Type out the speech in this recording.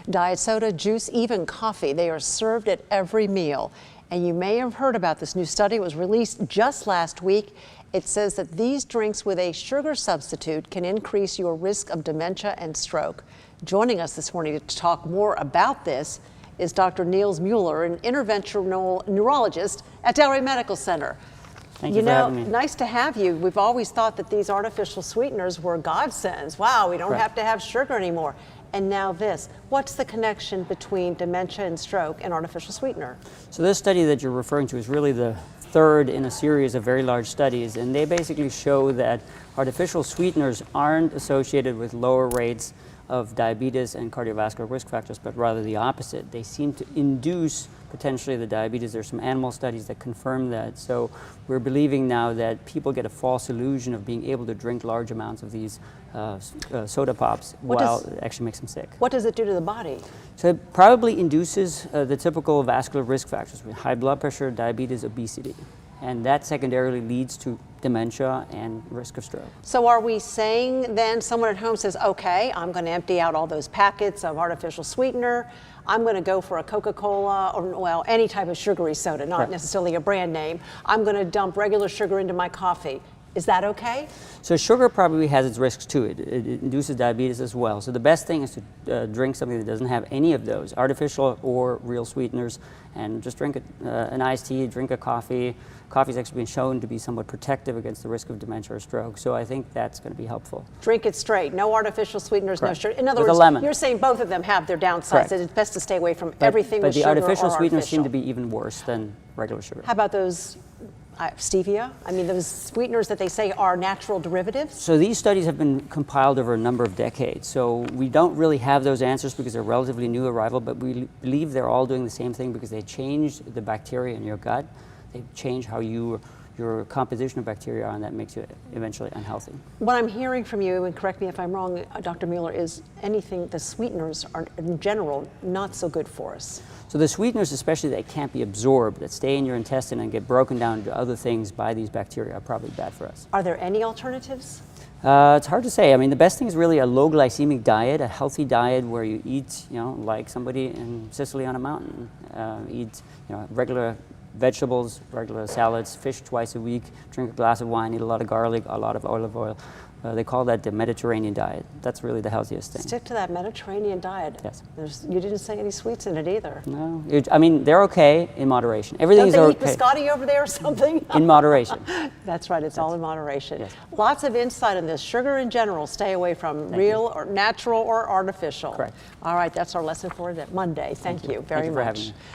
Diet soda, juice, even coffee, they are served at every meal. And you may have heard about this new study. It was released just last week. It says that these drinks with a sugar substitute can increase your risk of dementia and stroke. Joining us this morning to talk more about this is Dr. Niels Mueller, an interventional neurologist at Delray Medical Center. Thank you for having me. Nice to have you. We've always thought that these artificial sweeteners were godsends. Wow, we don't have to have sugar anymore. And now this. What's the connection between dementia and stroke and artificial sweetener? So this study that you're referring to is really the third in a series of very large studies, and they basically show that artificial sweeteners aren't associated with lower rates of diabetes and cardiovascular risk factors, but rather the opposite. They seem to induce potentially the diabetes. There's some animal studies that confirm that. So we're believing now that people get a false illusion of being able to drink large amounts of these soda pops while it actually makes them sick. What does it do to the body? So it probably induces the typical vascular risk factors, high blood pressure, diabetes, obesity. And that secondarily leads to dementia and risk of stroke. So are we saying then someone at home says, okay, I'm going to empty out all those packets of artificial sweetener. I'm going to go for a Coca-Cola or, well, any type of sugary soda, not necessarily a brand name. I'm going to dump regular sugar into my coffee. Is that okay? So sugar probably has its risks too. It induces diabetes as well. So the best thing is to drink something that doesn't have any of those, artificial or real sweeteners, and just drink an iced tea, drink a coffee. Coffee's actually been shown to be somewhat protective against the risk of dementia or stroke. So I think that's going to be helpful. Drink it straight. No artificial sweeteners, no sugar. In other With words, a lemon. You're saying both of them have their downsides. That it's best to stay away from everything with sugar or But the artificial sweeteners artificial. seem to be even worse than regular sugar. How about those stevia? I mean, those sweeteners that they say are natural derivatives? So these studies have been compiled over a number of decades. So we don't really have those answers because they're relatively new arrival, but we believe they're all doing the same thing because they change the bacteria in your gut. They change how your composition of bacteria are, and that makes you eventually unhealthy. What I'm hearing from you, and correct me if I'm wrong, Dr. Mueller, is the sweeteners are in general not so good for us. So the sweeteners, especially that can't be absorbed, that stay in your intestine and get broken down into other things by these bacteria, are probably bad for us. Are there any alternatives? It's hard to say. I mean, the best thing is really a low glycemic diet, a healthy diet where you eat, like somebody in Sicily on a mountain, eat, regular vegetables, regular salads, fish twice a week, drink a glass of wine, eat a lot of garlic, a lot of olive oil. They call that the Mediterranean diet. That's really the healthiest thing. Stick to that Mediterranean diet. Yes. You didn't say any sweets in it either. No, I mean, they're okay in moderation. Everything is okay. Don't they eat biscotti over there or something? In moderation. That's right, it's all in moderation. Yes. Lots of insight on this. Sugar in general, stay away from real or natural or artificial. Correct. All right, that's our lesson for Monday. Thank you very much. Thank you for having me.